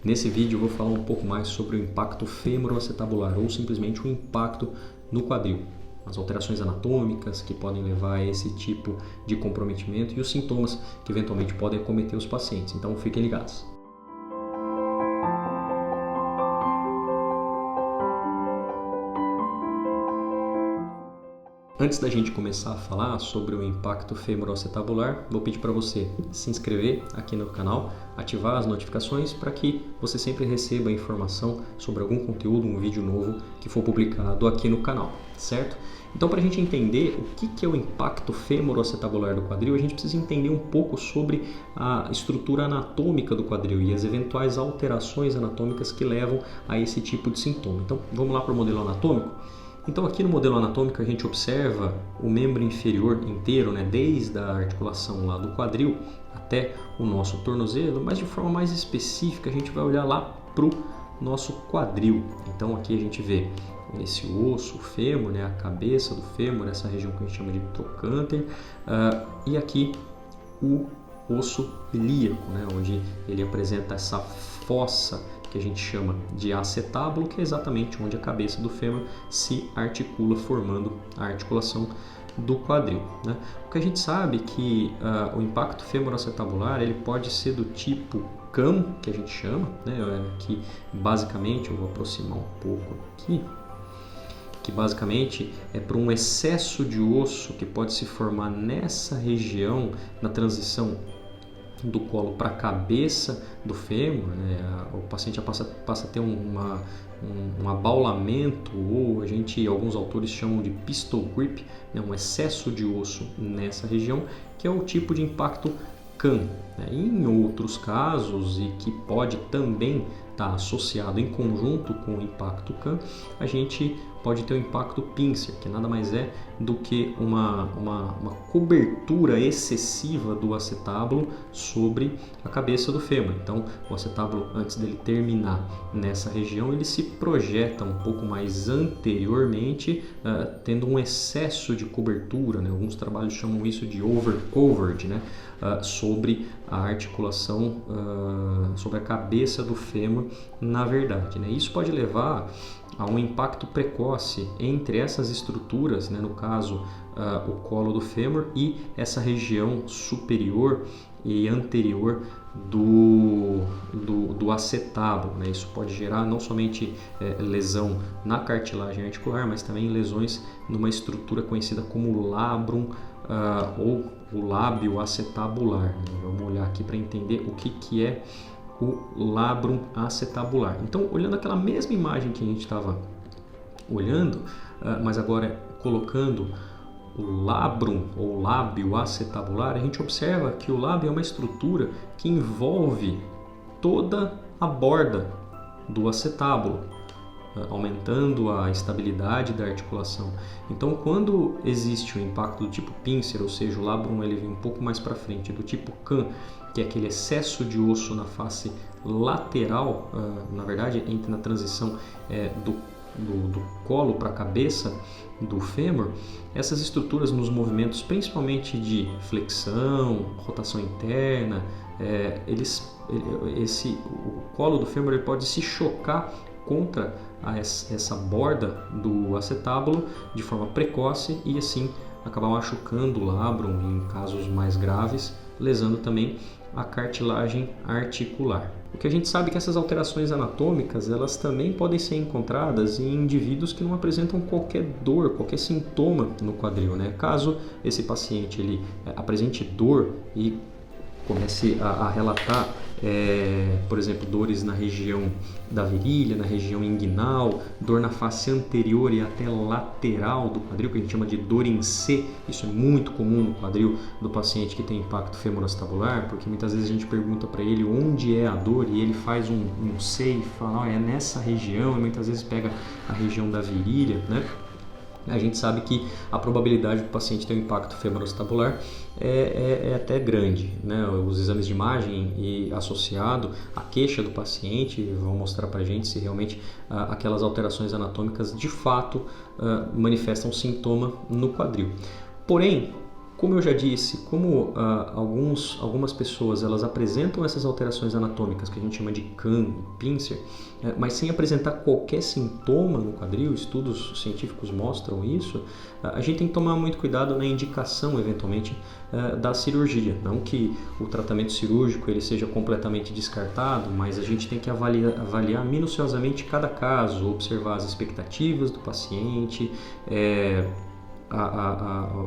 Nesse vídeo eu vou falar um pouco mais sobre o impacto fêmuro-acetabular ou simplesmente o impacto no quadril, as alterações anatômicas que podem levar a esse tipo de comprometimento e os sintomas que eventualmente podem acometer os pacientes. Então fiquem ligados. Antes da gente começar a falar sobre o impacto fêmuro-acetabular, vou pedir para você se inscrever aqui no canal, ativar as notificações para que você sempre receba informação sobre algum conteúdo, um vídeo novo que for publicado aqui no canal, certo? Então, para a gente entender o que é o impacto fêmuro-acetabular do quadril, a gente precisa entender um pouco sobre a estrutura anatômica do quadril e as eventuais alterações anatômicas que levam a esse tipo de sintoma. Então, vamos lá para o modelo anatômico? Então aqui no modelo anatômico a gente observa o membro inferior inteiro, desde a articulação lá do quadril até o nosso tornozelo, mas de forma mais específica a gente vai olhar lá para o nosso quadril. Então aqui a gente vê esse osso, o fêmur, a cabeça do fêmur, essa região que a gente chama de trocânter, e aqui o osso ilíaco, onde ele apresenta essa fossa que a gente chama de acetábulo, que é exatamente onde a cabeça do fêmur se articula, formando a articulação do quadril. O que a gente sabe é que o impacto fêmuro-acetabular ele pode ser do tipo CAM, que a gente chama, que basicamente, eu vou aproximar um pouco aqui, que basicamente é por um excesso de osso que pode se formar nessa região, na transição do colo para a cabeça do fêmur, o paciente passa a ter um abaulamento, ou alguns autores chamam de pistol grip, um excesso de osso nessa região, que é o tipo de impacto CAM. Em outros casos, e que pode também estar associado em conjunto com o impacto CAM, a gente pode ter o impacto pincer, que nada mais é do que uma cobertura excessiva do acetábulo sobre a cabeça do fêmur. Então, o acetábulo, antes dele terminar nessa região, ele se projeta um pouco mais anteriormente, tendo um excesso de cobertura, alguns trabalhos chamam isso de over-coverage, sobre a articulação, sobre a cabeça do fêmur, na verdade. Isso pode levar a um impacto precoce entre essas estruturas, no caso o colo do fêmur e essa região superior e anterior do acetábulo. Isso pode gerar não somente lesão na cartilagem articular, mas também lesões numa estrutura conhecida como labrum ou o lábio acetabular. Vamos olhar aqui para entender o que é o labrum acetabular. Então, olhando aquela mesma imagem que a gente estava olhando, mas agora colocando o labrum ou lábio acetabular, a gente observa que o lábio é uma estrutura que envolve toda a borda do acetábulo, aumentando a estabilidade da articulação. Então, quando existe o impacto do tipo pincer, ou seja, o labrum ele vem um pouco mais para frente, do tipo CAM, que é aquele excesso de osso na face lateral, na verdade, entra na transição do colo para a cabeça do fêmur, essas estruturas nos movimentos, principalmente de flexão, rotação interna, o colo do fêmur ele pode se chocar contra essa borda do acetábulo de forma precoce e assim acabar machucando o labrum em casos mais graves, lesando também a cartilagem articular. O que a gente sabe é que essas alterações anatômicas elas também podem ser encontradas em indivíduos que não apresentam qualquer dor, qualquer sintoma no quadril. Caso esse paciente ele apresente dor e comece a relatar, por exemplo, dores na região da virilha, na região inguinal, dor na face anterior e até lateral do quadril, que a gente chama de dor em C. Isso é muito comum no quadril do paciente que tem impacto fêmuro-acetabular, porque muitas vezes a gente pergunta para ele onde é a dor e ele faz um C e fala, é nessa região, e muitas vezes pega a região da virilha, A gente sabe que a probabilidade do paciente ter um impacto fêmuro-acetabular é até grande. Os exames de imagem e associado à queixa do paciente vão mostrar para a gente se realmente aquelas alterações anatômicas de fato manifestam sintoma no quadril. Porém, Como eu já disse, como algumas pessoas elas apresentam essas alterações anatômicas que a gente chama de Kahn e Pincer, mas sem apresentar qualquer sintoma no quadril, estudos científicos mostram isso, a gente tem que tomar muito cuidado na indicação, eventualmente, da cirurgia. Não que o tratamento cirúrgico ele seja completamente descartado, mas a gente tem que avaliar minuciosamente cada caso, observar as expectativas do paciente,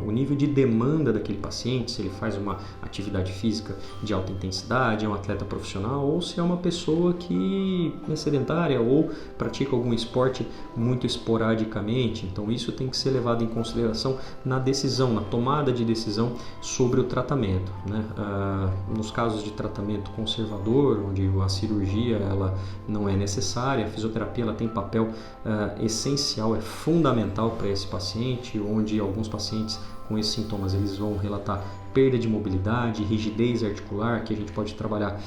o nível de demanda daquele paciente, se ele faz uma atividade física de alta intensidade, é um atleta profissional ou se é uma pessoa que é sedentária ou pratica algum esporte muito esporadicamente. Então isso tem que ser levado em consideração na decisão, na tomada de decisão sobre o tratamento, né? Nos casos de tratamento conservador, onde a cirurgia ela não é necessária, a fisioterapia ela tem papel essencial, é fundamental para esse paciente, onde alguns pacientes com esses sintomas eles vão relatar perda de mobilidade, rigidez articular, que a gente pode trabalhar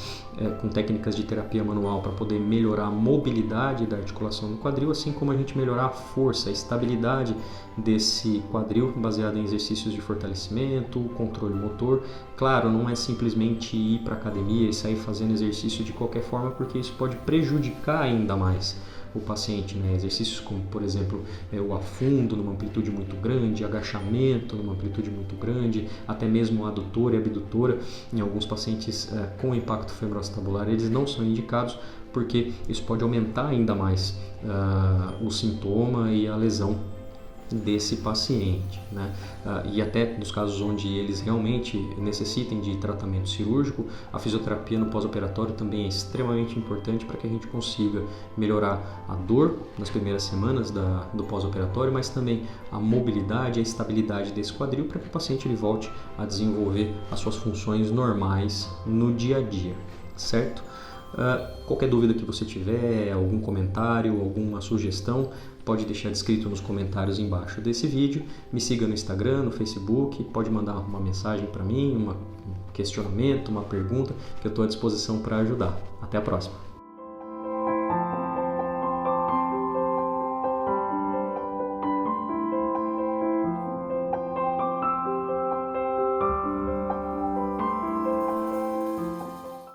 com técnicas de terapia manual para poder melhorar a mobilidade da articulação do quadril, assim como a gente melhorar a força, a estabilidade desse quadril baseado em exercícios de fortalecimento, controle motor. Claro, não é simplesmente ir para a academia e sair fazendo exercício de qualquer forma, porque isso pode prejudicar ainda mais o paciente, né? Exercícios como, por exemplo, o afundo numa amplitude muito grande, agachamento numa amplitude muito grande, até mesmo adutora e abdutora. Em alguns pacientes com impacto femoroacetabular, eles não são indicados porque isso pode aumentar ainda mais o sintoma e a lesão desse paciente, né? E até nos casos onde eles realmente necessitem de tratamento cirúrgico, a fisioterapia no pós-operatório também é extremamente importante para que a gente consiga melhorar a dor nas primeiras semanas do pós-operatório, mas também a mobilidade e a estabilidade desse quadril para que o paciente ele volte a desenvolver as suas funções normais no dia a dia, certo? Qualquer dúvida que você tiver, algum comentário, alguma sugestão, pode deixar descrito nos comentários embaixo desse vídeo. Me siga no Instagram, no Facebook, pode mandar uma mensagem para mim, um questionamento, uma pergunta, que eu estou à disposição para ajudar. Até a próxima!